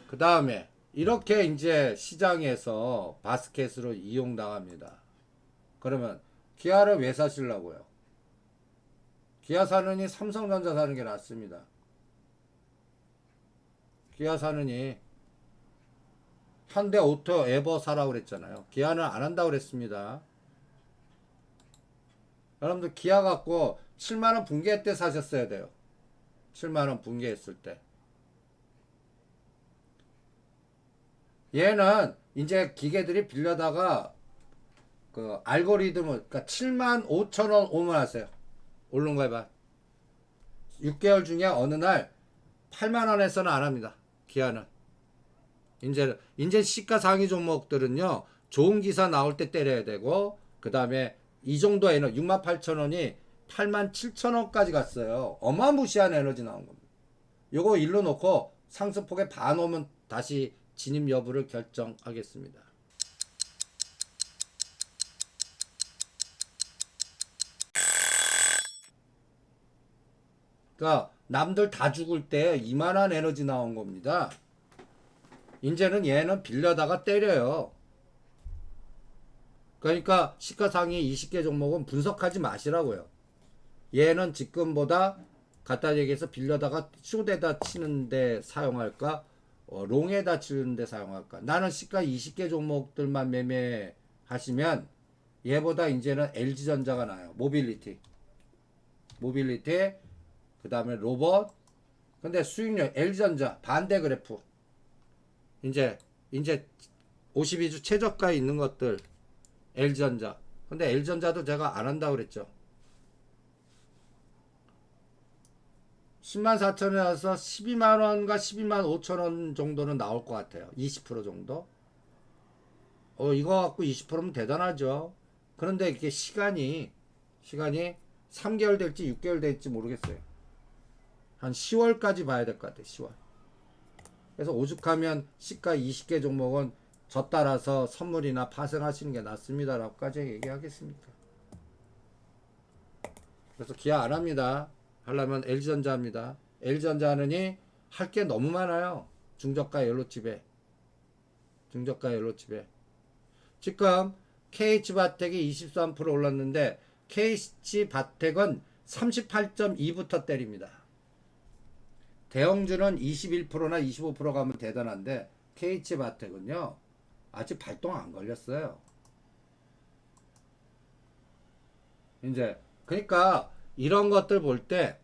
그 다음에 이렇게 이제 시장에서 바스켓으로 이용당합니다. 그러면 기아를 왜 사시려고요? 기아 사느니 삼성전자 사는 게 낫습니다. 기아 사느니 현대오토 에버 사라고 그랬잖아요. 기아는 안 한다고 그랬습니다. 여러분들 기아 갖고 7만원 붕괴 때 사셨어야 돼요. 7만원 붕괴했을 때. 얘는 이제 기계들이 빌려다가 그 알고리즘을, 그러니까 7만 5천원 오면 하세요. 오른 거 해봐. 6개월 중에 어느 날 8만원에서는 안 합니다. 기아는. 이제 시가 상위 종목들은요, 좋은 기사 나올 때 때려야 되고, 그 다음에 이 정도 에너지, 6만 8천원이 8만 7천원까지 갔어요. 어마무시한 에너지 나온 겁니다. 요거 일로 놓고 상승폭에 반 오면 다시 진입 여부를 결정하겠습니다. 그러니까 남들 다 죽을 때 이만한 에너지 나온 겁니다. 이제는 얘는 빌려다가 때려요. 그러니까 시가상위 20개 종목은 분석하지 마시라고요. 얘는 지금보다 갖다 얘기해서 빌려다가 숏에다 치는데 사용할까? 롱에다 치는데 사용할까? 나는 시가 20개 종목들만 매매하시면 얘보다 이제는 LG전자가 나요. 모빌리티, 그 다음에 로봇. 근데 수익률 LG전자 반대 그래프. 이제 52주 최저가에 있는 것들 LG전자. 근데 LG전자도 제가 안 한다고 그랬죠. 10만 4천원에서 12만원과 12만 5천원 정도는 나올 것 같아요. 20% 정도. 이거 갖고 20%면 대단하죠. 그런데 이게 시간이 3개월 될지 6개월 될지 모르겠어요. 한 10월까지 봐야 될 것 같아요. 10월. 그래서 오죽하면 시가 20개 종목은 저 따라서 선물이나 파생하시는 게 낫습니다. 라고까지 얘기하겠습니다. 그래서 기아 안 합니다. 하려면 LG전자 합니다. LG전자 하느니 할 게 너무 많아요. 중저가 연로집에. 지금 KH바텍이 23% 올랐는데 KH바텍은 38.2부터 때립니다. 대형주는 21%나 25% 가면 대단한데 KH바텍은요 아직 발동 안 걸렸어요. 이제 그러니까 이런 것들 볼 때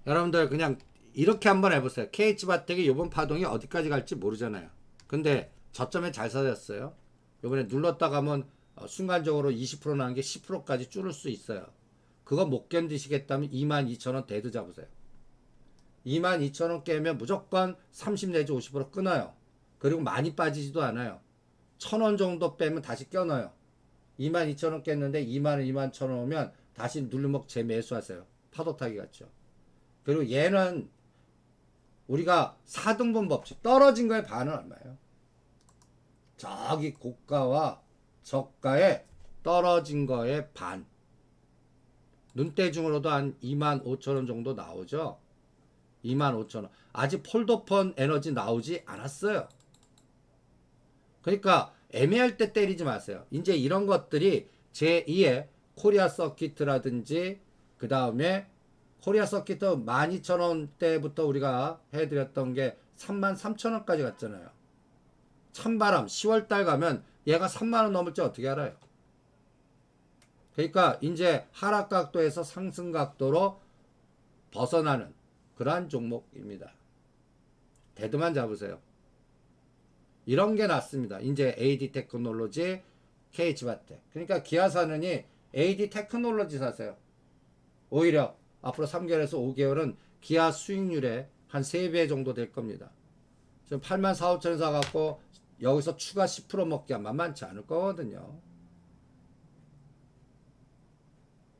여러분들 그냥 이렇게 한번 해보세요. KH바텍이 이번 파동이 어디까지 갈지 모르잖아요. 근데 저점에 잘 사졌어요. 이번에 눌렀다 가면 순간적으로 20% 나는 게 10%까지 줄을 수 있어요. 그거 못 견디시겠다면 22,000원 대두 잡으세요. 22,000원 깨면 무조건 30 내지 50% 끊어요. 그리고 많이 빠지지도 않아요. 1,000원 정도 빼면 다시 껴넣어요. 22,000원 깼는데 2만원, 21,000원 오면 다시 눌림목 재매수하세요. 파도 타기 같죠. 그리고 얘는 우리가 4등분 법칙, 떨어진 거에 반은 얼마예요? 저기 고가와 저가에 떨어진 거에 반. 눈대중으로도 한 25,000원 정도 나오죠. 25,000원. 아직 폴더폰 에너지 나오지 않았어요. 그러니까 애매할 때 때리지 마세요. 이제 이런 것들이 제2의 코리아 서킷이라든지 그 다음에 코리아 서킷 12,000원대부터 우리가 해드렸던 게 33,000원까지 갔잖아요. 찬바람 10월달 가면 얘가 3만원 넘을지 어떻게 알아요? 그러니까 이제 하락 각도에서 상승 각도로 벗어나는 그러한 종목입니다. 대두만 잡으세요. 이런 게 낫습니다. 이제 AD 테크놀로지, KH바텍. 그러니까 기아 사느니 AD 테크놀로지 사세요. 오히려 앞으로 3개월에서 5개월은 기아 수익률에 한 3배 정도 될 겁니다. 지금 8만 4, 5천원 사갖고 여기서 추가 10% 먹기가 만만치 않을 거거든요.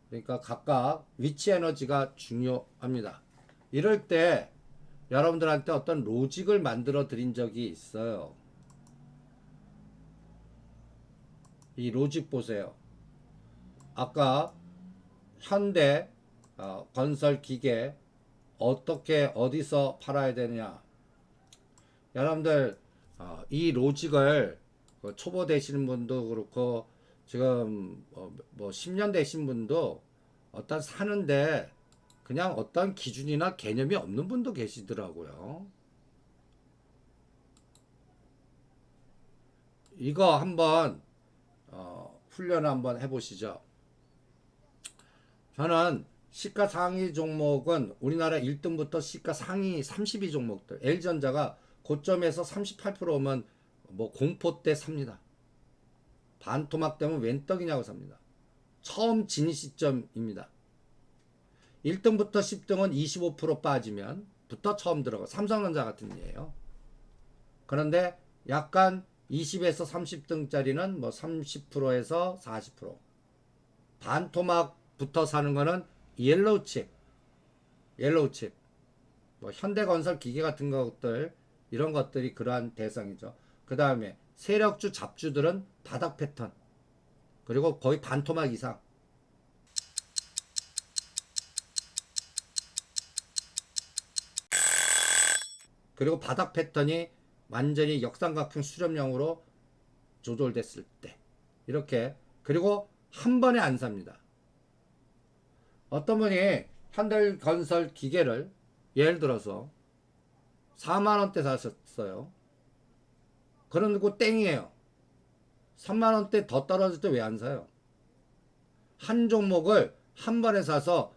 그러니까 각각 위치 에너지가 중요합니다. 이럴 때 여러분들한테 어떤 로직을 만들어 드린 적이 있어요. 이 로직 보세요. 아까 현대 건설 기계 어떻게 어디서 팔아야 되느냐. 여러분들 이 로직을 초보 되시는 분도 그렇고 지금 뭐 10년 되신 분도 어떤 사는데 그냥 어떤 기준이나 개념이 없는 분도 계시더라고요. 이거 한번 훈련을 한번 해보시죠. 저는 시가 상위 종목은 우리나라 1등부터 시가 상위 32 종목들, L전자가 고점에서 38%면 뭐 공포 때 삽니다. 반토막 되면 웬 떡이냐고 삽니다. 처음 진입 시점입니다. 1등부터 10등은 25% 빠지면 부터 처음 들어가. 삼성전자 같은 예예요. 그런데 약간 20에서 30등짜리는 뭐 30%에서 40%. 반토막부터 사는 거는 옐로우 칩. 뭐 현대건설 기계 같은 것들 이런 것들이 그러한 대상이죠. 그 다음에 세력주 잡주들은 바닥 패턴. 그리고 거의 반토막 이상. 그리고 바닥 패턴이 완전히 역삼각형 수렴형으로 조절됐을 때 이렇게. 그리고 한 번에 안 삽니다. 어떤 분이 현대건설 기계를 예를 들어서 4만원대 사셨어요. 그러고 땡이에요. 3만원대 더 떨어질 때 왜 안 사요? 한 종목을 한 번에 사서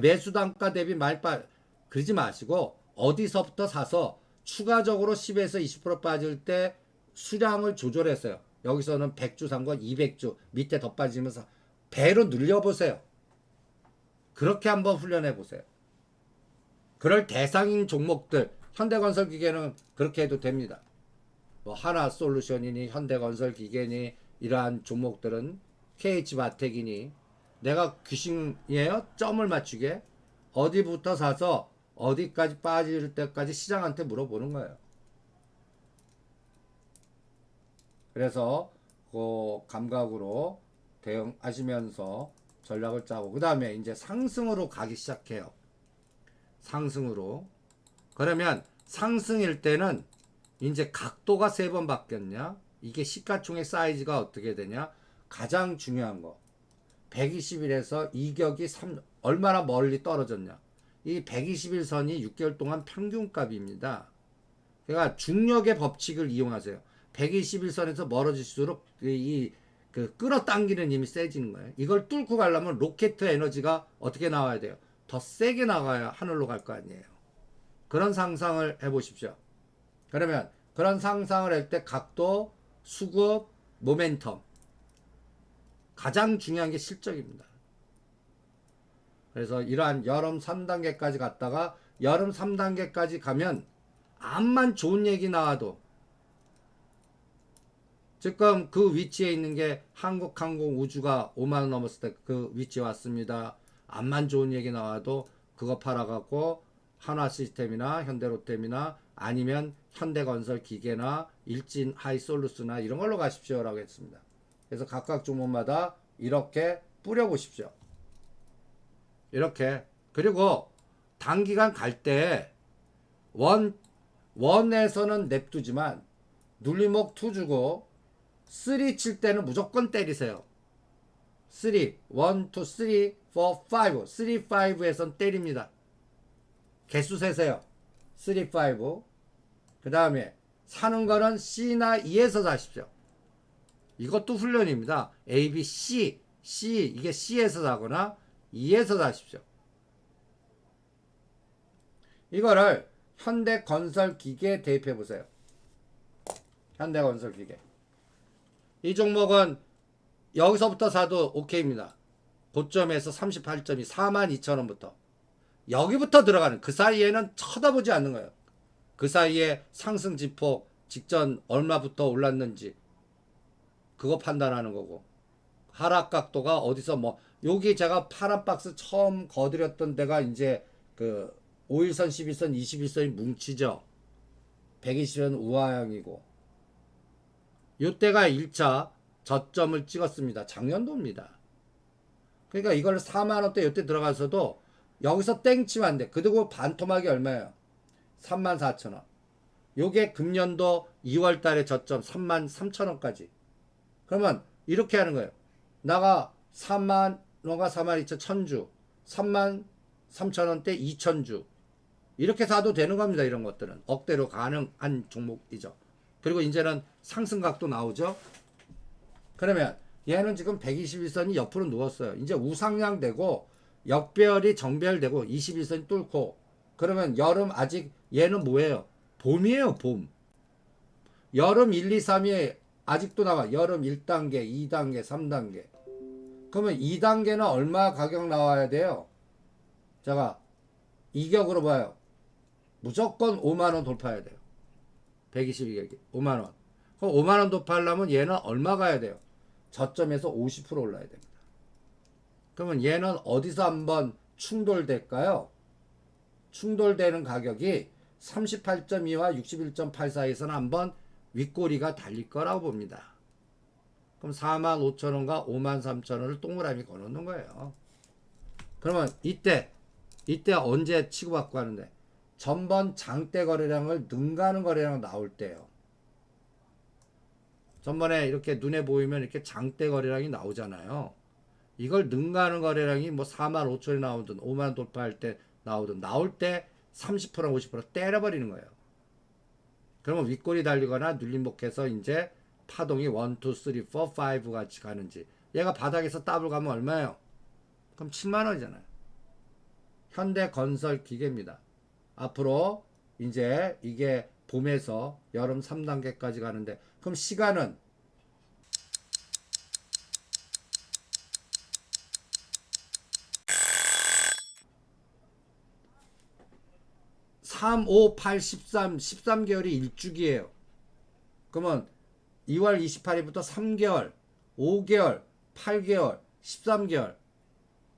매수 단가 대비 말빨 그러지 마시고 어디서부터 사서 추가적으로 10에서 20% 빠질 때 수량을 조절했어요. 여기서는 100주 산 거 200주 밑에 더 빠지면서 배로 늘려보세요. 그렇게 한번 훈련해 보세요. 그럴 대상인 종목들, 현대건설 기계는 그렇게 해도 됩니다. 뭐 하나솔루션이니 현대건설 기계니 이러한 종목들은 KH바텍이니 내가 귀신이에요? 점을 맞추게 어디부터 사서 어디까지 빠질 때까지 시장한테 물어보는 거예요. 그래서 그 감각으로 대응하시면서 전략을 짜고 그 다음에 이제 상승으로 가기 시작해요. 상승으로. 그러면 상승일 때는 이제 각도가 3번 바뀌었냐? 이게 시가총액 사이즈가 어떻게 되냐? 가장 중요한 거. 120일에서 이격이 얼마나 멀리 떨어졌냐? 이 121선이 6개월 동안 평균값입니다. 그러니까 중력의 법칙을 이용하세요. 121선에서 멀어질수록 그 끌어당기는 힘이 세지는 거예요. 이걸 뚫고 가려면 로켓 에너지가 어떻게 나와야 돼요? 더 세게 나가야 하늘로 갈 거 아니에요. 그런 상상을 해보십시오. 그러면 그런 상상을 할 때 각도, 수급, 모멘텀 가장 중요한 게 실적입니다. 그래서 이러한 여름 3단계까지 갔다가 여름 3단계까지 가면 암만 좋은 얘기 나와도 지금 그 위치에 있는 게 한국항공우주가 5만원 넘었을 때 그 위치에 왔습니다. 암만 좋은 얘기 나와도 그거 팔아갖고 한화시스템이나 현대로템이나 아니면 현대건설 기계나 일진 하이솔루스나 이런 걸로 가십시오 라고 했습니다. 그래서 각각 종목마다 이렇게 뿌려보십시오. 이렇게. 그리고 단기간 갈 때 원에서는 냅두지만 눌림목 2 주고 3 칠 때는 무조건 때리세요. 3, 1, 2, 3, 4, 5 3, 5에선 때립니다. 개수 세세요. 3, 5. 그 다음에 사는 거는 C나 E에서 사십시오. 이것도 훈련입니다. A, B, C 이게 C에서 사거나 E에서 사십시오. 이거를 현대건설기계에 대입해 보세요. 현대건설기계. 이 종목은 여기서부터 사도 오케이입니다. 고점에서 38점이 42,000원부터 여기부터 들어가는 그 사이에는 쳐다보지 않는 거예요. 그 사이에 상승 지폭 직전 얼마부터 올랐는지 그거 판단하는 거고 하락 각도가 어디서 뭐 여기 제가 파란 박스 처음 거드렸던 데가 이제 그 5일선, 11선, 21선이 뭉치죠. 120선 우하형이고 요때가 1차 저점을 찍었습니다. 작년도입니다. 그러니까 이걸 4만원대 요때 들어가서도 여기서 땡치면 안 돼. 그리고 반토막이 얼마예요? 34,000원. 요게 금년도 2월 달에 저점 33,000원까지. 그러면 이렇게 하는 거예요. 나가 4만, 너가 42,000주, 33,000원대 2,000주. 이렇게 사도 되는 겁니다. 이런 것들은. 억대로 가능한 종목이죠. 그리고 이제는 상승각도 나오죠. 그러면 얘는 지금 121선이 옆으로 누웠어요. 이제 우상향 되고 역배열이 정배열되고 21선이 뚫고 그러면 여름 아직 얘는 뭐예요? 봄이에요. 봄. 여름 1, 2, 3이 아직도 나와. 여름 1단계, 2단계, 3단계. 그러면 2단계는 얼마 가격 나와야 돼요? 제가 이격으로 봐요. 무조건 5만원 돌파해야 돼요. 122격이 5만원. 그럼 5만원 돌파하려면 얘는 얼마 가야 돼요? 저점에서 50% 올라야 됩니다. 그러면 얘는 어디서 한번 충돌될까요? 충돌되는 가격이 38.2와 61.8 사이에서는 한번 윗꼬리가 달릴 거라고 봅니다. 그럼 45,000원과 53,000원을 동그라미 걸어놓는 거예요. 그러면 이때 언제 치고받고 하는데 전번 장대 거래량을 능가하는 거래량 나올 때요. 전번에 이렇게 눈에 보이면 이렇게 장대 거래량이 나오잖아요. 이걸 능가하는 거래량이 뭐 45,000원이 나오든 5만 돌파할 때 나오든 나올 때 30%, 50% 때려버리는 거예요. 그러면 윗골이 달리거나 눌림목해서 이제 파동이 1, 2, 3, 4, 5 같이 가는지. 얘가 바닥에서 더블 가면 얼마예요? 그럼 7만원이잖아요. 현대건설 기계입니다. 앞으로 이제 이게 봄에서 여름 3단계까지 가는데 그럼 시간은 3, 5, 8, 13, 13개월이 일주기예요. 그러면 2월 28일부터 3개월, 5개월, 8개월, 13개월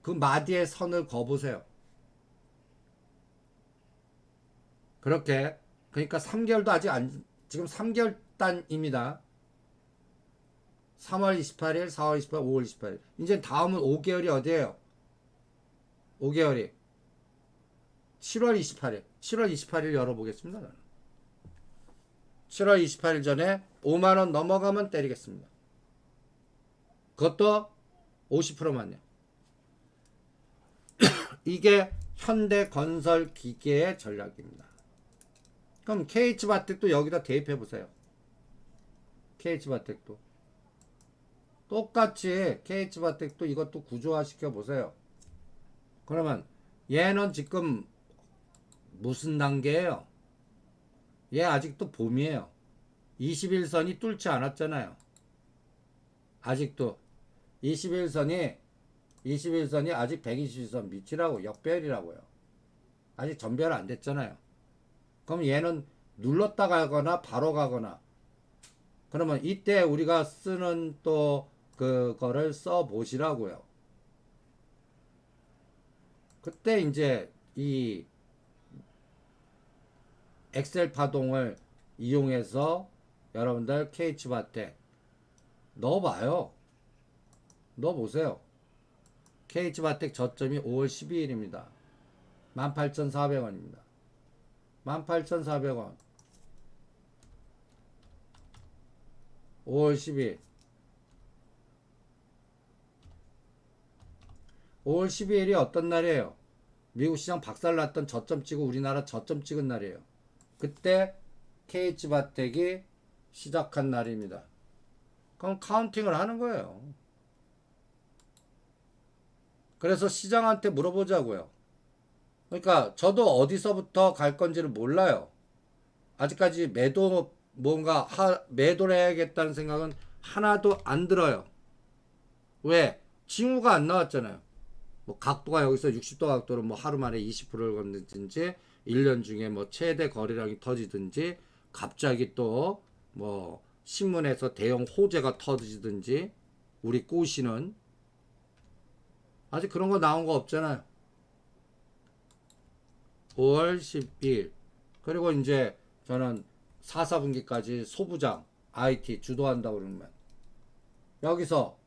그 마디의 선을 그어보세요. 그렇게 그러니까 3개월도 아직 안 지금 3개월 단입니다. 3월 28일, 4월 28일, 5월 28일. 이제 다음은 5개월이 어디예요? 5개월이 7월 28일. 7월 28일 열어보겠습니다. 7월 28일 전에 5만원 넘어가면 때리겠습니다. 그것도 50%만요. 이게 현대건설 기계의 전략입니다. 그럼 KH바텍도 여기다 대입해 보세요. KH바텍도 똑같이 KH바텍도 이것도 구조화 시켜 보세요. 그러면 얘는 지금 무슨 단계예요? 얘 아직도 봄이에요. 21선이 뚫지 않았잖아요. 아직도 21선이 아직 121선 밑이라고 역배열이라고요. 아직 전배열 안 됐잖아요. 그럼 얘는 눌렀다 가거나 바로 가거나 그러면 이때 우리가 쓰는 또 그거를 써 보시라고요. 그때 이제 이 엑셀 파동을 이용해서 여러분들 KH바텍 넣어봐요. 넣어보세요. KH바텍 저점이 5월 12일입니다. 18,400원입니다. 18,400원 5월 12일 5월 12일이 어떤 날이에요? 미국 시장 박살났던 저점 찍고 우리나라 저점 찍은 날이에요. 그때 KH바텍이 시작한 날입니다. 그럼 카운팅을 하는 거예요. 그래서 시장한테 물어보자고요. 그러니까 저도 어디서부터 갈 건지를 몰라요. 아직까지 매도를 해야겠다는 생각은 하나도 안 들어요. 왜? 징후가 안 나왔잖아요. 뭐 각도가 여기서 60도 각도로 뭐 하루 만에 20%를 걷는지 1년 중에 뭐 최대 거래량이 터지든지 갑자기 또 뭐 신문에서 대형 호재가 터지든지 우리 꼬시는 아직 그런 거 나온 거 없잖아요. 5월 12일 그리고 이제 저는 4, 4분기까지 소부장 IT 주도한다고 그러면 여기서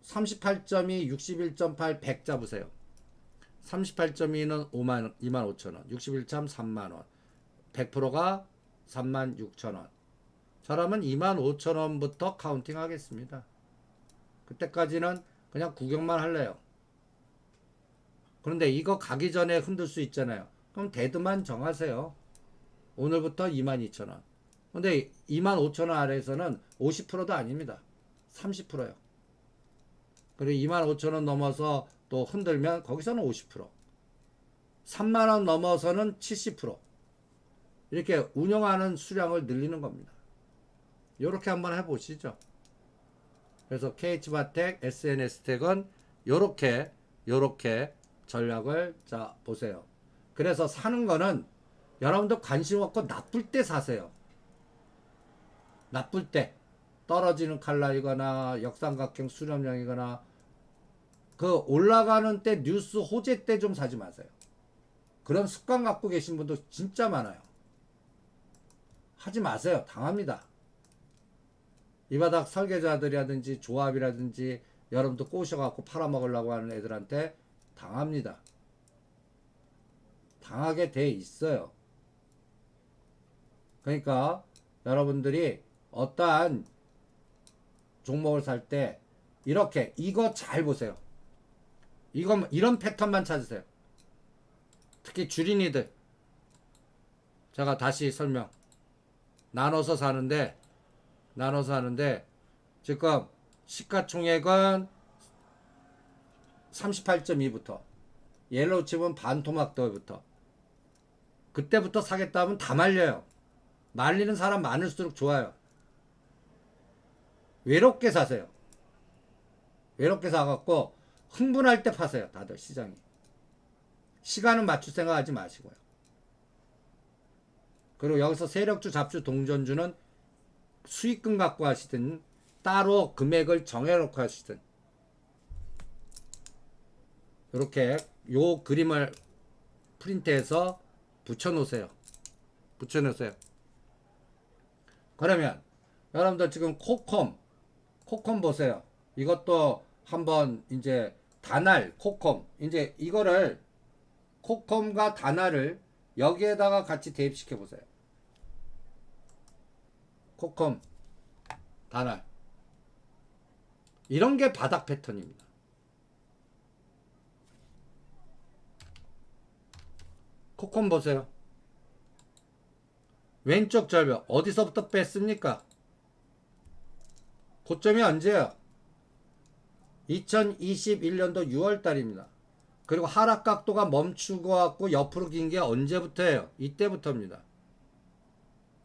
38.2, 61.8, 100 잡으세요. 38.2는 25,000원, 61.3 3만원, 100%가 36,000원. 저라면 25,000원부터 카운팅 하겠습니다. 그때까지는 그냥 구경만 할래요. 그런데 이거 가기 전에 흔들 수 있잖아요. 그럼 데드만 정하세요. 오늘부터 22,000원. 근데 25,000원 아래에서는 50%도 아닙니다. 30%요. 그리고 25,000원 넘어서 또 흔들면 거기서는 50%. 3만원 넘어서는 70%. 이렇게 운영하는 수량을 늘리는 겁니다. 이렇게 한번 해보시죠. 그래서 KH바텍, SNS텍은 요렇게 전략을 자 보세요. 그래서 사는 거는 여러분들 관심 없고 나쁠 때 사세요. 나쁠 때 떨어지는 칼날이거나 역삼각형 수렴형이거나 그 올라가는 때 뉴스 호재 때 좀 사지 마세요. 그런 습관 갖고 계신 분도 진짜 많아요. 하지 마세요. 당합니다. 이 바닥 설계자들이라든지 조합이라든지 여러분도 꼬셔갖고 팔아먹으려고 하는 애들한테 당합니다. 당하게 돼 있어요. 그러니까 여러분들이 어떠한 종목을 살 때 이렇게 이거 잘 보세요. 이런 패턴만 찾으세요. 특히 주린이들 제가 다시 설명 나눠서 사는데 지금 시가총액은 38.2부터 옐로우 칩은 반토막도부터 그때부터 사겠다 하면 다 말려요. 말리는 사람 많을수록 좋아요. 외롭게 사세요. 외롭게 사갖고 흥분할 때 파세요. 다들 시장이. 시간은 맞출 생각하지 마시고요. 그리고 여기서 세력주, 잡주, 동전주는 수익금 갖고 하시든 따로 금액을 정해놓고 하시든 이렇게 요 그림을 프린트해서 붙여놓으세요. 그러면 여러분들 지금 코콤 보세요. 이것도 한번 이제 다날 코콤 이제 이거를 코콤과 다날을 여기에다가 같이 대입시켜 보세요. 코콤 다날 이런 게 바닥 패턴입니다. 코콤 보세요. 왼쪽 절벽 어디서부터 뺐습니까? 고점이 언제예요? 2021년도 6월달입니다. 그리고 하락 각도가 멈추고 갖고 옆으로 긴 게 언제부터예요? 이때부터입니다.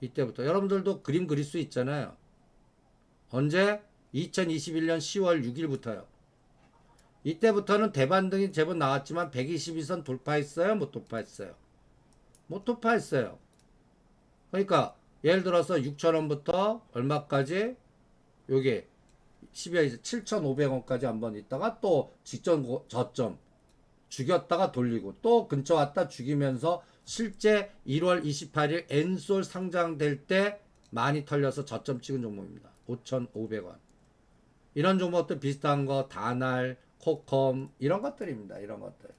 이때부터 여러분들도 그림 그릴 수 있잖아요. 언제? 2021년 10월 6일부터요. 이때부터는 대반등이 제법 나왔지만 122선 돌파했어요? 못 돌파했어요? 못 돌파했어요. 그러니까 예를 들어서 6,000원부터 얼마까지? 여기 12월에서 7,500원까지 한번 있다가 또 직전 저점 죽였다가 돌리고 또 근처 왔다 죽이면서 실제 1월 28일 엔솔 상장될 때 많이 털려서 저점 찍은 종목입니다. 5,500원. 이런 종목들 비슷한 거 다날, 코컴 이런 것들입니다. 이런 것들.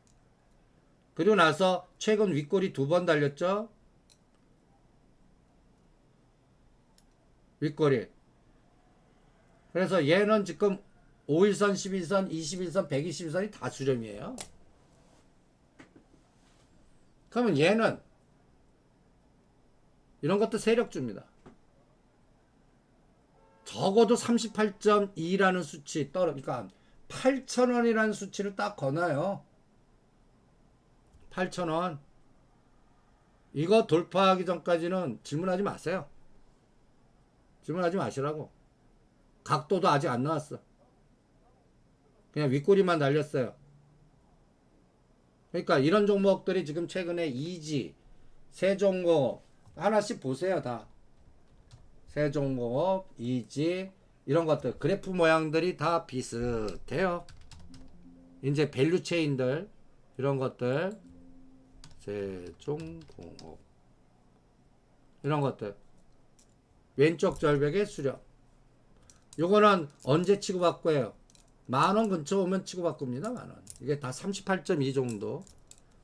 그리고 나서 최근 윗꼬리 2번 달렸죠. 윗꼬리. 그래서 얘는 지금 5일선, 11선, 21선, 121선이 다 수렴이에요. 그러면 얘는 이런 것도 세력주입니다. 적어도 38.2라는 수치 그러니까 8,000원이라는 수치를 딱 거나요. 8,000원. 이거 돌파하기 전까지는 질문하지 마세요. 질문하지 마시라고. 각도도 아직 안 나왔어. 그냥 윗꼬리만 날렸어요. 그러니까 이런 종목들이 지금 최근에 이지, 세종공업 하나씩 보세요. 다 세종공업, 이지 이런 것들 그래프 모양들이 다 비슷해요. 이제 밸류 체인들 이런 것들 세종공업 이런 것들 왼쪽 절벽의 수렴 요거는 언제 치고받고요? 만원 근처 오면 치고받고입니다. 만원. 이게 다 38.2 정도.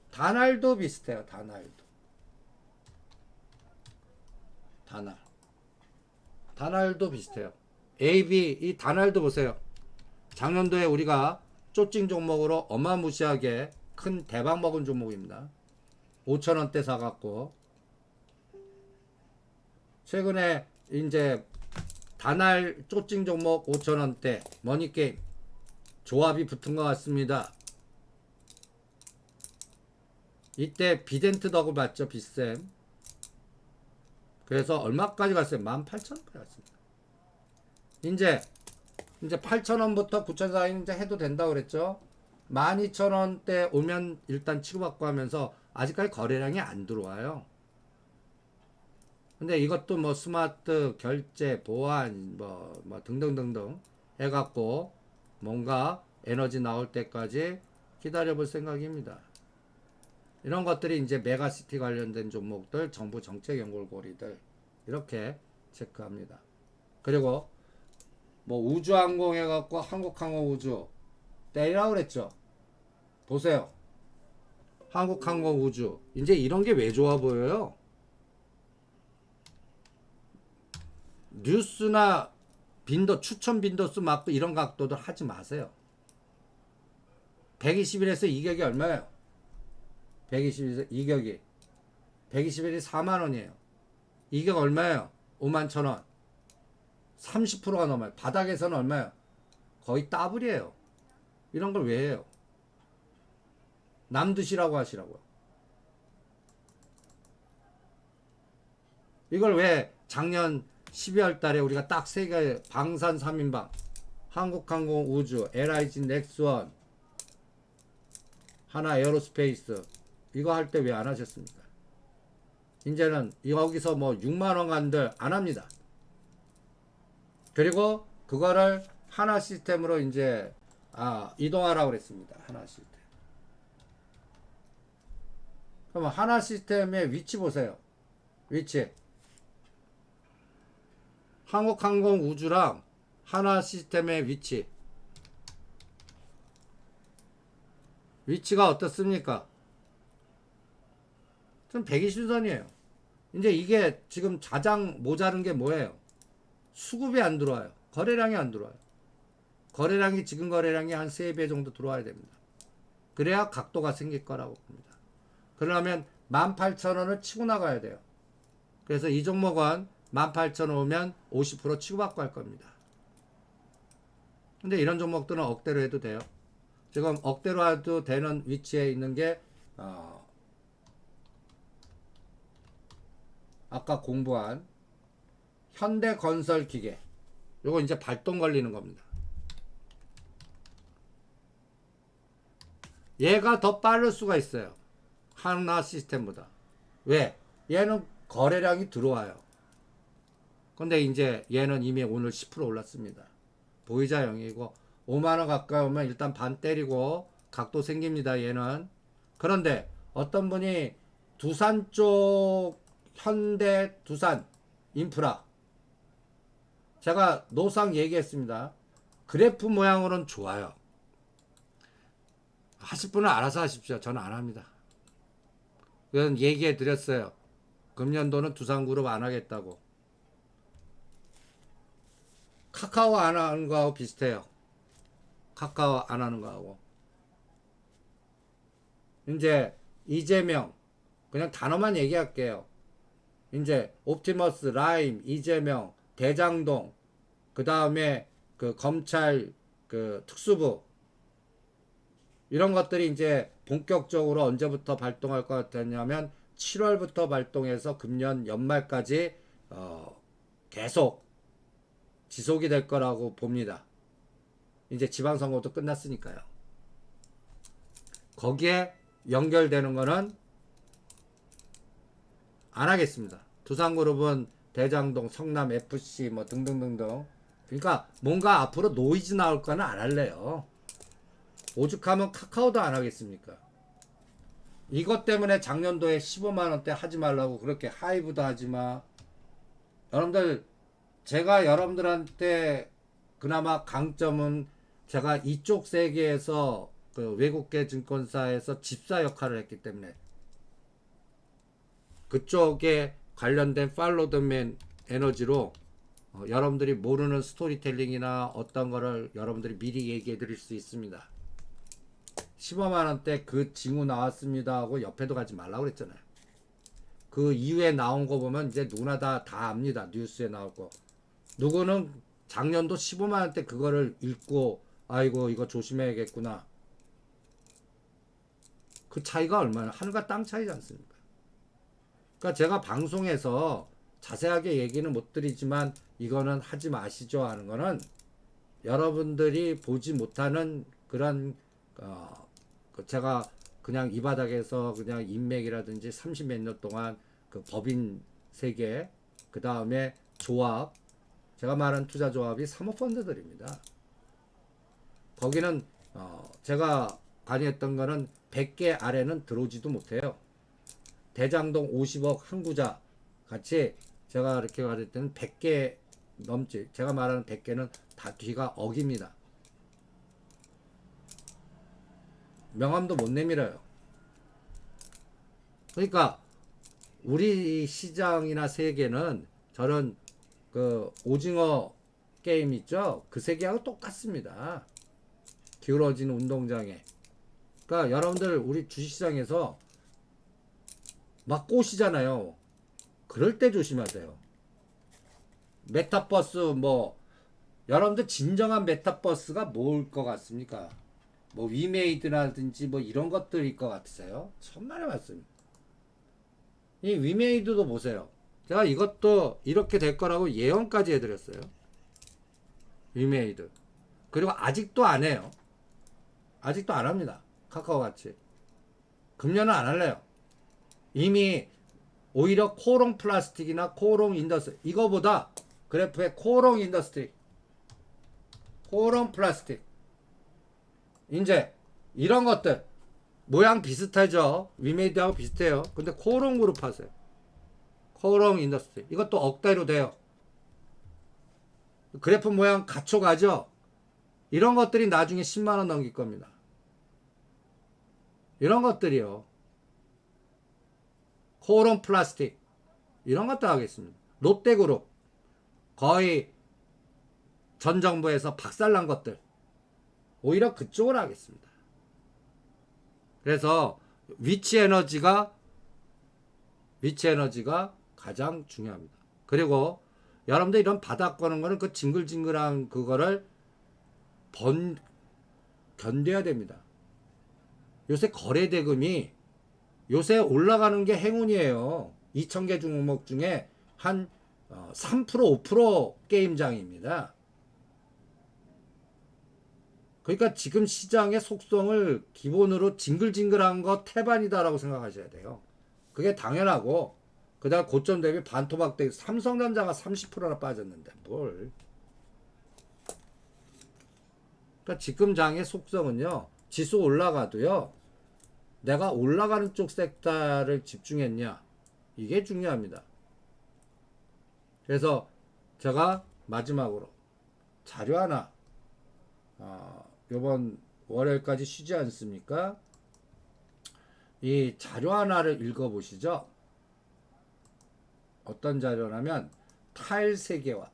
다날도 비슷해요. 다날도. 다날. 다날도 비슷해요. AB 이 다날도 보세요. 작년도에 우리가 쪼찡 종목으로 어마무시하게 큰 대박 먹은 종목입니다. 5,000원대 사갖고 최근에 이제 다날 쪼찡 종목 5,000원대 머니게임 조합이 붙은 것 같습니다. 이때 비덴트더고 봤죠, 빗셈. 그래서 얼마까지 갔어요? 18,000원까지 갔습니다. 이제 8,000원부터 9,000원 사이 이제 해도 된다고 그랬죠. 12,000원대 오면 일단 치고받고 하면서 아직까지 거래량이 안 들어와요. 근데 이것도 뭐 스마트 결제 보안 뭐 등등등등 해갖고 뭔가 에너지 나올 때까지 기다려볼 생각입니다. 이런 것들이 이제 메가시티 관련된 종목들, 정부 정책 연골고리들 이렇게 체크합니다. 그리고 뭐 우주항공 해갖고 한국항공우주 때리라고 그랬죠. 보세요. 한국항공우주 이제 이런 게 왜 좋아 보여요? 뉴스나 추천 빈도수 맞고 이런 각도들 하지 마세요. 120일에서 이격이 얼마예요? 120일에서 이격이 120일이 4만원이에요. 이격 얼마예요? 51,000원. 30%가 넘어요. 바닥에서는 얼마예요? 거의 더블이에요. 이런 걸 왜 해요? 남 드시라고 하시라고요. 이걸 왜 작년 12월 달에 우리가 딱 3개 방산 3인방 한국항공 우주, LIG 넥스원, 하나 에어로스페이스 이거 할 때 왜 안 하셨습니까? 이제는 여기서 뭐 6만원 간들 안 합니다. 그리고 그거를 하나 시스템으로 이제 이동하라고 그랬습니다. 하나 시스템. 그러면 하나 시스템의 위치 보세요. 위치. 한국항공 우주랑 하나 시스템의 위치가 어떻습니까? 좀 120선이에요. 이제 이게 지금 가장 모자른 게 뭐예요? 수급이 안 들어와요. 거래량이 안 들어와요. 거래량이 지금 거래량이 한 3배 정도 들어와야 됩니다. 그래야 각도가 생길 거라고 봅니다. 그러면 18,000원을 치고 나가야 돼요. 그래서 이 종목은 18,000원 오면 50% 치고받고 할 겁니다. 근데 이런 종목들은 억대로 해도 돼요. 지금 억대로 해도 되는 위치에 있는 게 아까 공부한 현대건설기계. 요거 이제 발동 걸리는 겁니다. 얘가 더 빠를 수가 있어요. 하나 시스템보다. 왜? 얘는 거래량이 들어와요. 근데 이제 얘는 이미 오늘 10% 올랐습니다. 보이자 0이고 5만원 가까이 오면 일단 반 때리고 각도 생깁니다. 얘는. 그런데 어떤 분이 두산 쪽 현대 두산 인프라 제가 노상 얘기했습니다. 그래프 모양으로는 좋아요. 하실 분은 알아서 하십시오. 저는 안 합니다. 그건 얘기해 드렸어요. 금년도는 두산그룹 안 하겠다고. 카카오 안 하는 거하고 비슷해요. 카카오 안 하는 거하고. 이제 이재명 그냥 단어만 얘기할게요. 이제 옵티머스, 라임, 이재명, 대장동, 그 다음에 그 검찰 그 특수부 이런 것들이 이제 본격적으로 언제부터 발동할 것 같았냐면 7월부터 발동해서 금년 연말까지 계속 지속이 될 거라고 봅니다. 이제 지방선거도 끝났으니까요. 거기에 연결되는 거는 안 하겠습니다. 두산그룹은 대장동, 성남 FC 뭐 등등등등. 그러니까 뭔가 앞으로 노이즈 나올 거는 안 할래요. 오죽하면 카카오도 안 하겠습니까? 이것 때문에 작년도에 15만원대 하지 말라고 그렇게 하이브도 하지 마. 여러분들 제가 여러분들한테 그나마 강점은 제가 이쪽 세계에서 그 외국계 증권사에서 집사 역할을 했기 때문에 그쪽에 관련된 팔로드맨 에너지로 여러분들이 모르는 스토리텔링이나 어떤 거를 여러분들이 미리 얘기해 드릴 수 있습니다. 15만원대 그 징후 나왔습니다 하고 옆에도 가지 말라고 그랬잖아요. 그 이후에 나온 거 보면 이제 누구나 다 압니다. 뉴스에 나올 거. 누구는 작년도 15만원대 그거를 읽고 아이고 이거 조심해야겠구나. 그 차이가 얼마나 하늘과 땅 차이지 않습니까? 그러니까 제가 방송에서 자세하게 얘기는 못 드리지만 이거는 하지 마시죠 하는 거는 여러분들이 보지 못하는 그런 제가 그냥 이 바닥에서 그냥 인맥이라든지 30몇 년 동안 그 법인 세계 그 다음에 조합 제가 말한 투자 조합이 사모펀드들입니다. 거기는 제가 관여했던 거는 100개 아래는 들어오지도 못해요. 대장동 50억 항구자 같이 제가 이렇게 가릴 때는 100개 넘지. 제가 말하는 100개는 다 뒤가 억입니다. 명함도 못 내밀어요. 그러니까 우리 시장이나 세계는 저런 그 오징어 게임 있죠? 그 세계하고 똑같습니다. 기울어진 운동장에. 그러니까 여러분들 우리 주식시장에서 막 꼬시잖아요. 그럴 때 조심하세요. 메타버스 뭐 여러분들 진정한 메타버스가 뭘 것 같습니까? 뭐 위메이드라든지 뭐 이런 것들일 것 같으세요? 천만의 말씀. 이 위메이드도 보세요. 제가 이것도 이렇게 될 거라고 예언까지 해드렸어요. 위메이드. 그리고 아직도 안 해요. 아직도 안 합니다. 카카오같이. 금년은 안 할래요. 이미 오히려 코롱 플라스틱이나 코롱 인더스트리 이거보다 그래프에 코롱 인더스트리 코롱 플라스틱 이제 이런 것들 모양 비슷하죠. 위메이드하고 비슷해요. 근데 코롱 그룹 하세요. 코롱 인더스트리 이것도 억대로 돼요. 그래프 모양 갖춰가죠. 이런 것들이 나중에 10만원 넘길 겁니다. 이런 것들이요. 코롱 플라스틱 이런 것도 하겠습니다. 롯데그룹 거의 전 정부에서 박살난 것들 오히려 그쪽으로 하겠습니다. 그래서 위치 에너지가 가장 중요합니다. 그리고 여러분들 이런 바닥 거는 거는 그 징글징글한 그거를 견뎌야 됩니다. 요새 거래대금이 요새 올라가는 게 행운이에요. 2,000개 종목 중에 한 3% 5% 게임장입니다. 그러니까 지금 시장의 속성을 기본으로 징글징글한 거 태반이다라고 생각하셔야 돼요. 그게 당연하고 그다음 고점 대비 반토막되기 삼성전자가 30%나 빠졌는데 뭘. 그러니까 지금 장의 속성은요. 지수 올라가도요. 내가 올라가는 쪽 섹터를 집중했냐 이게 중요합니다. 그래서 제가 마지막으로 자료 하나 요번 월요일까지 쉬지 않습니까? 이 자료 하나를 읽어보시죠. 어떤 자료냐면 타일 세계화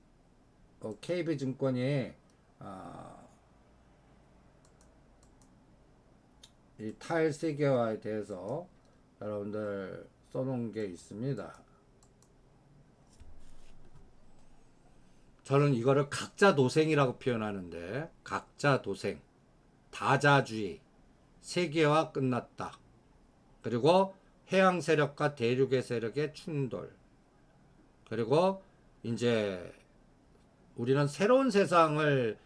KB증권이 이 타일 세계화에 대해서 여러분들 써놓은 게 있습니다. 저는 이거를 각자 도생이라고 표현하는데 각자 도생, 다자주의, 세계화 끝났다. 그리고 해양 세력과 대륙의 세력의 충돌. 그리고 이제 우리는 새로운 세상을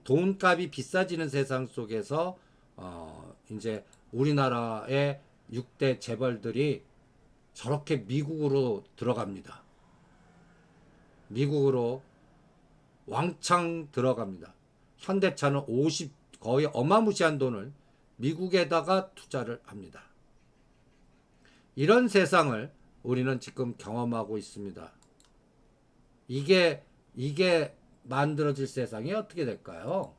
돈값이 비싸지는 세상 속에서 이제 우리나라의 6대 재벌들이 저렇게 미국으로 들어갑니다. 미국으로 왕창 들어갑니다. 현대차는 거의 어마무시한 돈을 미국에다가 투자를 합니다. 이런 세상을 우리는 지금 경험하고 있습니다. 이게 만들어질 세상이 어떻게 될까요?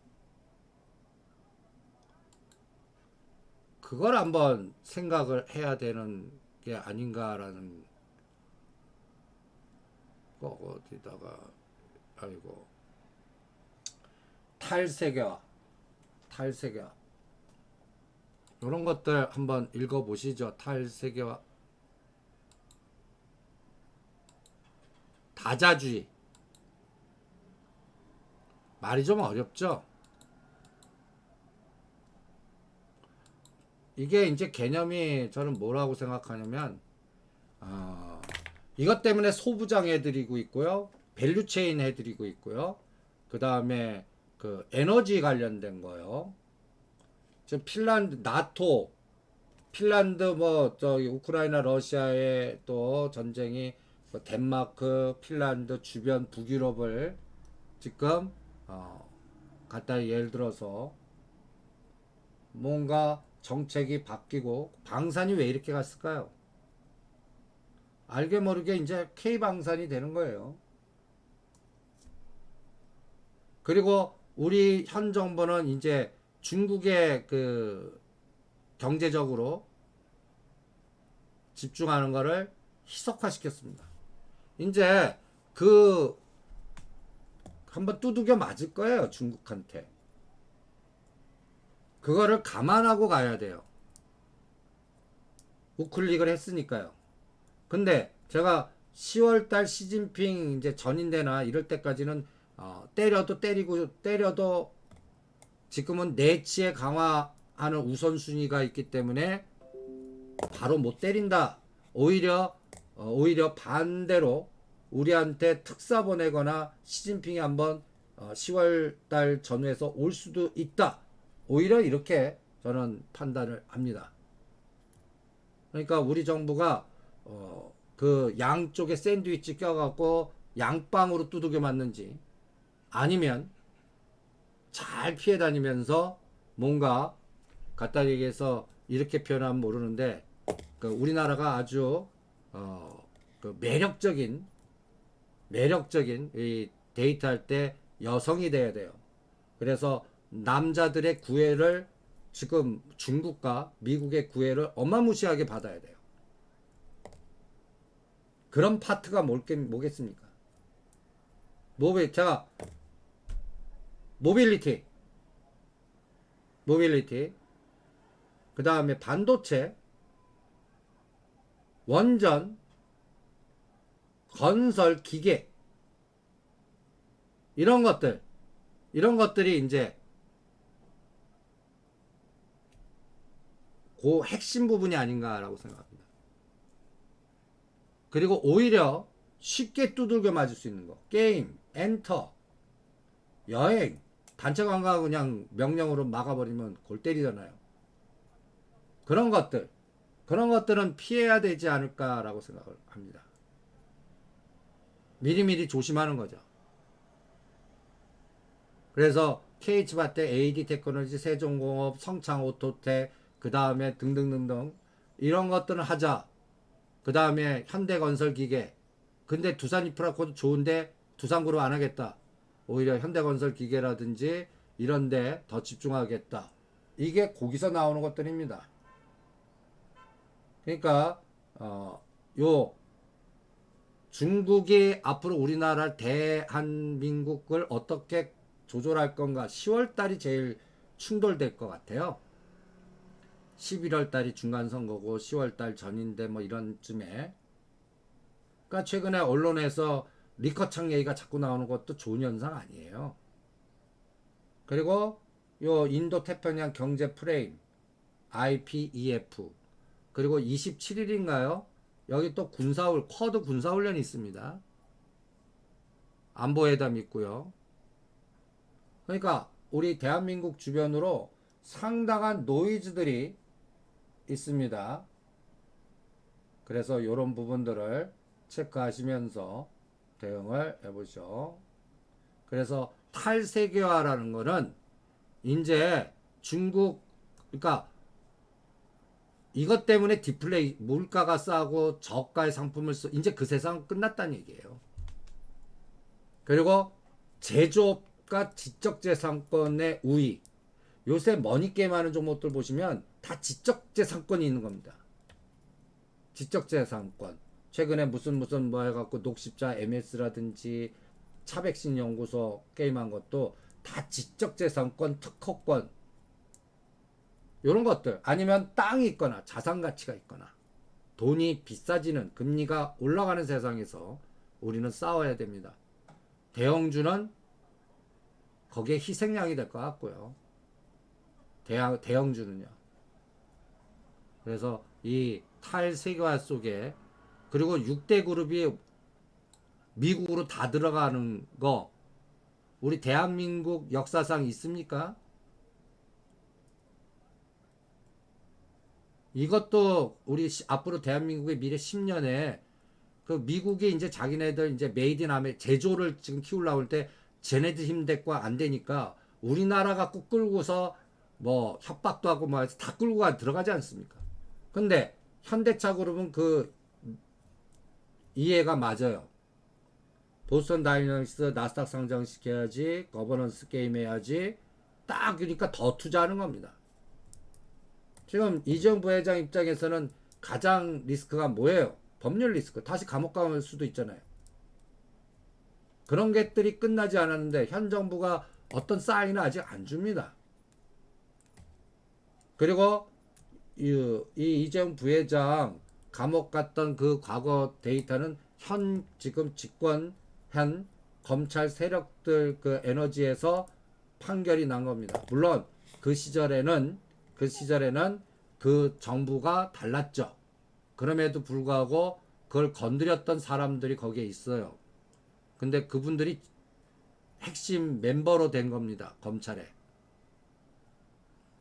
그걸 한번 생각을 해야 되는 게 아닌가라는 어디다가 아이고 탈세계화 이런 것들 한번 읽어보시죠. 탈세계화, 다자주의, 말이 좀 어렵죠. 이게 이제 개념이 저는 뭐라고 생각하냐면 이것 때문에 소부장 해드리고 있고요, 밸류체인 해드리고 있고요, 그 다음에 그 에너지 관련된 거요. 지금 핀란드, 나토, 핀란드 뭐 저기 우크라이나 러시아의 또 전쟁이 뭐 덴마크, 핀란드 주변 북유럽을 지금 갖다 예를 들어서 뭔가 정책이 바뀌고 방산이 왜 이렇게 갔을까요? 알게 모르게 이제 K방산이 되는 거예요. 그리고 우리 현 정부는 이제 중국의 그 경제적으로 집중하는 거를 희석화시켰습니다. 이제 그 한번 두들겨 맞을 거예요, 중국한테. 그거를 감안하고 가야 돼요. 우클릭을 했으니까요. 근데 제가 10월달 시진핑 이제 전인대나 이럴 때까지는 때려도 때리고 때려도 지금은 내치에 강화하는 우선순위가 있기 때문에 바로 못 때린다. 오히려 반대로 우리한테 특사 보내거나 시진핑이 한번 10월달 전후에서 올 수도 있다. 오히려 이렇게 저는 판단을 합니다. 그러니까 우리 정부가 그 양쪽에 샌드위치 껴갖고 양빵으로 두들겨 맞는지 아니면 잘 피해 다니면서 뭔가 갖다 얘기해서 이렇게 표현하면 모르는데 그 우리나라가 아주 그 매력적인 이 데이트할 때 여성이 돼야 돼요. 그래서 남자들의 구애를 지금 중국과 미국의 구애를 어마무시하게 받아야 돼요. 그런 파트가 뭐겠습니까? 제가 모빌리티, 그 다음에 반도체, 원전, 건설, 기계, 이런 것들이 이제 그 핵심 부분이 아닌가라고 생각합니다. 그리고 오히려 쉽게 두들겨 맞을 수 있는 거, 게임, 엔터, 여행, 단체 관광 그냥 명령으로 막아버리면 골 때리잖아요. 그런 것들은 피해야 되지 않을까라고 생각을 합니다. 미리미리 조심하는 거죠. 그래서 KH바텍, AD테크놀로지, 세종공업, 성창오토텍, 그 다음에 등등등등 이런 것들은 하자. 그 다음에 현대건설기계. 근데 두산인프라코도 좋은데 두산그룹 안 하겠다. 오히려 현대건설기계라든지 이런데 더 집중하겠다. 이게 거기서 나오는 것들입니다. 그러니까 요 중국이 앞으로 우리나라 대한민국을 어떻게 조절할 건가 10월달이 제일 충돌될 것 같아요. 11월달이 중간선거고 10월달 전인데 뭐 이런 쯤에. 그러니까 최근에 언론에서 리커창 얘기가 자꾸 나오는 것도 좋은 현상 아니에요. 그리고 요 인도 태평양 경제 프레임 IPEF, 그리고 27일인가요? 여기 또 쿼드 군사훈련이 있습니다. 안보회담 있고요. 그러니까 우리 대한민국 주변으로 상당한 노이즈들이 있습니다. 그래서 이런 부분들을 체크하시면서 대응을 해보죠. 그래서 탈세계화라는 거는 이제 중국, 그러니까 이것 때문에 디플레이, 물가가 싸고 저가의 상품을 이제 그 세상 끝났다는 얘기예요. 그리고 제조업과 지적재산권의 우위, 요새 머니게임 하는 종목들 보시면 다 지적재산권이 있는 겁니다. 지적재산권. 최근에 무슨 뭐 해갖고 녹십자 MS라든지 차백신 연구소 게임한 것도 다 지적재산권, 특허권 이런 것들, 아니면 땅이 있거나 자산 가치가 있거나 돈이 비싸지는, 금리가 올라가는 세상에서 우리는 싸워야 됩니다. 대형주는 거기에 희생양이 될 것 같고요. 대형주는요. 그래서 이 탈세계화 속에, 그리고 6대 그룹이 미국으로 다 들어가는 거 우리 대한민국 역사상 있습니까? 이것도 우리 앞으로 대한민국의 미래 10년에 그 미국이 이제 자기네들 이제 메이드 인 아메 제조를 지금 키우려고 할 때 쟤네들 힘대과 안 되니까 우리나라 갖고 끌고서 뭐 협박도 하고 뭐 해서 다 끌고 들어가지 않습니까? 근데 현대차 그룹은 그 이해가 맞아요. 보스턴 다이너믹스 나스닥 상장시켜야지, 거버넌스 게임 해야지, 딱 그러니까 더 투자하는 겁니다. 지금 이재용 부회장 입장에서는 가장 리스크가 뭐예요? 법률 리스크. 다시 감옥 갈 수도 있잖아요. 그런 것들이 끝나지 않았는데 현 정부가 어떤 사인을 아직 안 줍니다. 그리고 이 이재용 부회장 감옥 갔던 그 과거 데이터는 현 지금 집권한 검찰 세력들 그 에너지에서 판결이 난 겁니다. 물론 그 시절에는 그 정부가 달랐죠. 그럼에도 불구하고 그걸 건드렸던 사람들이 거기에 있어요. 근데 그분들이 핵심 멤버로 된 겁니다. 검찰에.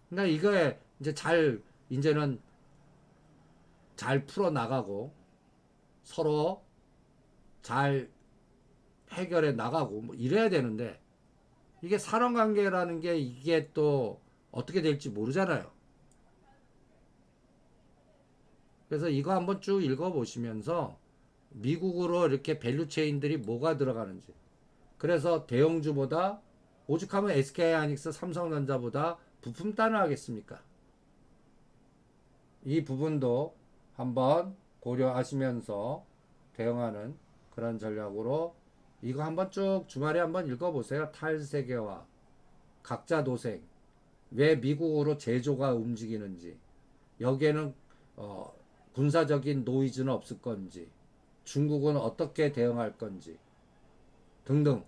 그러니까 이거에 이제 이제는 잘 풀어 나가고 서로 잘 해결해 나가고 뭐 이래야 되는데, 이게 사람 관계라는 게 이게 또 어떻게 될지 모르잖아요. 그래서 이거 한번 쭉 읽어보시면서 미국으로 이렇게 밸류체인들이 뭐가 들어가는지, 그래서 대형주보다 오죽하면 SK하이닉스, 삼성전자보다 부품 따라하겠습니까? 이 부분도 한번 고려하시면서 대응하는 그런 전략으로 이거 한번 쭉 주말에 한번 읽어보세요. 탈세계화, 각자 도생, 왜 미국으로 제조가 움직이는지, 여기에는 군사적인 노이즈는 없을 건지, 중국은 어떻게 대응할 건지 등등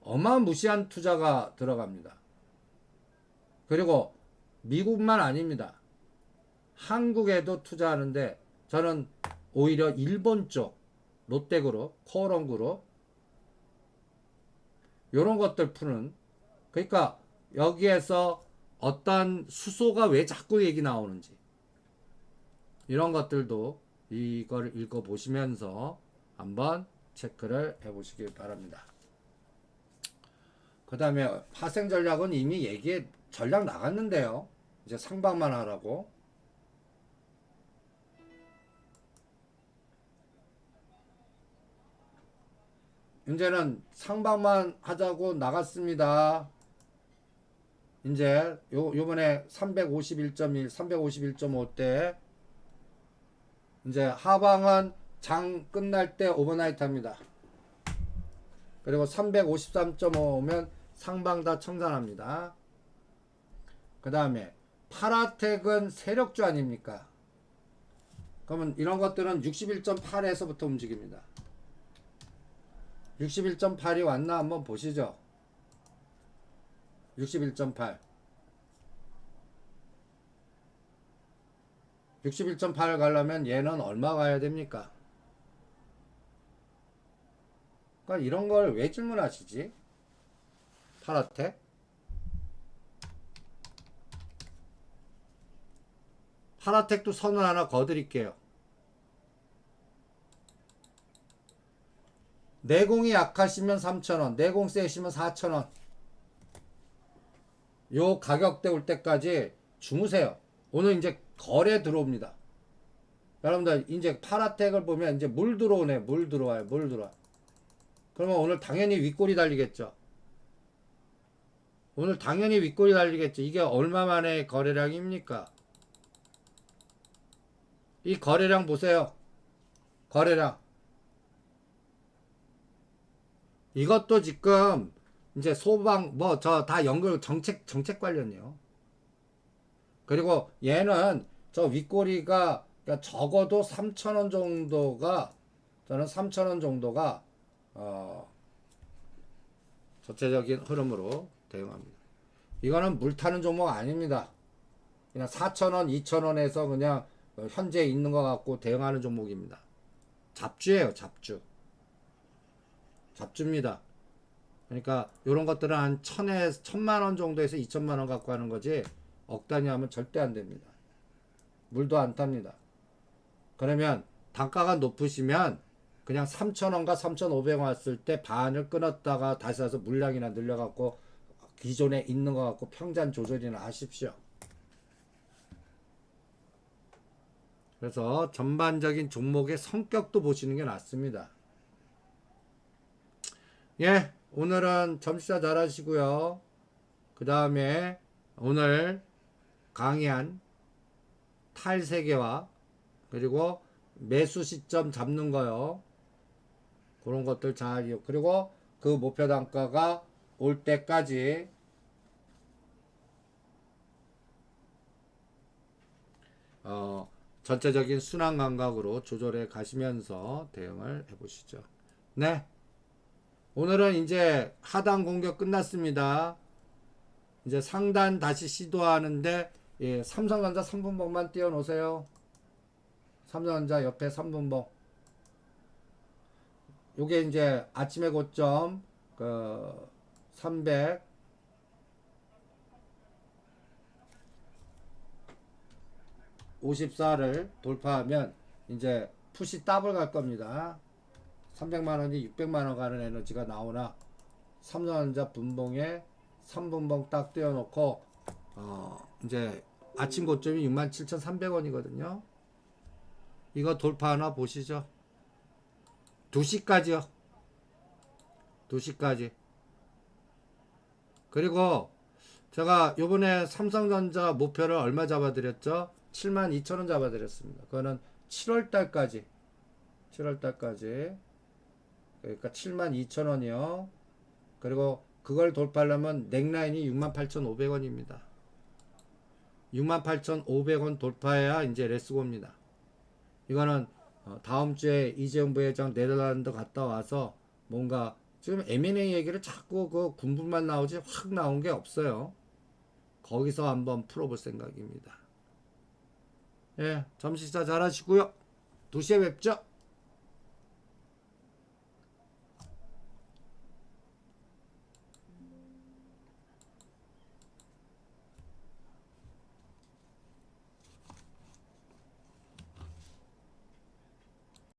어마무시한 투자가 들어갑니다. 그리고 미국만 아닙니다. 한국에도 투자하는데 저는 오히려 일본 쪽 롯데그룹, 코오롱그룹 이런 것들 푸는, 그러니까 여기에서 어떤 수소가 왜 자꾸 얘기 나오는지 이런 것들도 이걸 읽어보시면서 한번 체크를 해보시기 바랍니다. 그 다음에 파생 전략은 이미 전략 나갔는데요. 이제 상방만 하라고. 이제는 상방만 하자고 나갔습니다. 이제 요번에 351.1, 351.5 때 이제 하방은 장 끝날 때 오버나이트 합니다. 그리고 353.5 오면 상방 다 청산합니다. 그 다음에 파라텍은 세력주 아닙니까? 그러면 이런 것들은 61.8에서부터 움직입니다. 61.8이 왔나 한번 보시죠. 61.8 61.8 가려면 얘는 얼마 가야 됩니까? 그러니까 이런 걸 왜 질문하시지? 파라텍? 파라텍도 선을 하나 거드릴게요. 내공이 약하시면 3,000원, 내공 세시면 4,000원. 요 가격대 올 때까지 주무세요. 오늘 이제 거래 들어옵니다. 여러분들 이제 파라텍을 보면 이제 물 들어오네. 물 들어와요. 물 들어와. 그러면 오늘 당연히 윗골이 달리겠죠. 오늘 당연히 윗골이 달리겠죠. 이게 얼마만의 거래량입니까? 이 거래량 보세요. 거래량. 이것도 지금 이제 소방 뭐 저 다 연결 정책 관련이요. 그리고 얘는 저 윗꼬리가 그러니까 적어도 3,000원 정도가 저는 3,000원 정도가 전체적인 흐름으로 대응합니다. 이거는 물 타는 종목 아닙니다. 그냥 4,000원, 2,000원에서 그냥 현재 있는 것 갖고 대응하는 종목입니다. 잡주예요, 잡주. 잡주입니다. 그러니까 이런 것들은 한 1,000만 원 정도에서 2,000만 원 갖고 하는 거지 억 단위 하면 절대 안 됩니다. 물도 안 탑니다. 그러면 단가가 높으시면 그냥 3,000원과 3,500원 왔을 때 반을 끊었다가 다시 와서 물량이나 늘려갖고 기존에 있는 거 갖고 평단 조절이나 하십시오. 그래서 전반적인 종목의 성격도 보시는 게 낫습니다. 예, 오늘은 점수자 잘 하시고요. 그 다음에 오늘 강의한 탈세계와 그리고 매수 시점 잡는 거요. 그런 것들 잘 그리고 그 목표 단가가 올 때까지 전체적인 순환 감각으로 조절해 가시면서 대응을 해 보시죠. 네. 오늘은 이제 하단 공격 끝났습니다. 이제 상단 다시 시도하는데 예, 삼성전자 3분봉만 띄워 놓으세요. 삼성전자 옆에 3분봉. 요게 이제 아침의 고점 그 354를 돌파하면 이제 푸시 더블 갈 겁니다. 300만원이 600만원 가는 에너지가 나오나 삼성전자 분봉에 3분봉 딱 띄워놓고 이제 아침 고점이 67,300원이거든요. 이거 돌파하나 보시죠. 2시까지요. 2시까지. 그리고 제가 요번에 삼성전자 목표를 얼마 잡아드렸죠? 72,000원 잡아드렸습니다. 그거는 7월달까지. 7월달까지. 그러니까 72,000원이요. 그리고 그걸 돌파하려면 넥라인이 68,500원입니다. 68,500원 돌파해야 이제 레스고입니다. 이거는 다음 주에 이재용 부회장 네덜란드 갔다 와서 뭔가 지금 M&A 얘기를 자꾸 그 군부만 나오지 확 나온 게 없어요. 거기서 한번 풀어볼 생각입니다. 예, 점심 식사 잘 하시고요. 2시에 뵙죠.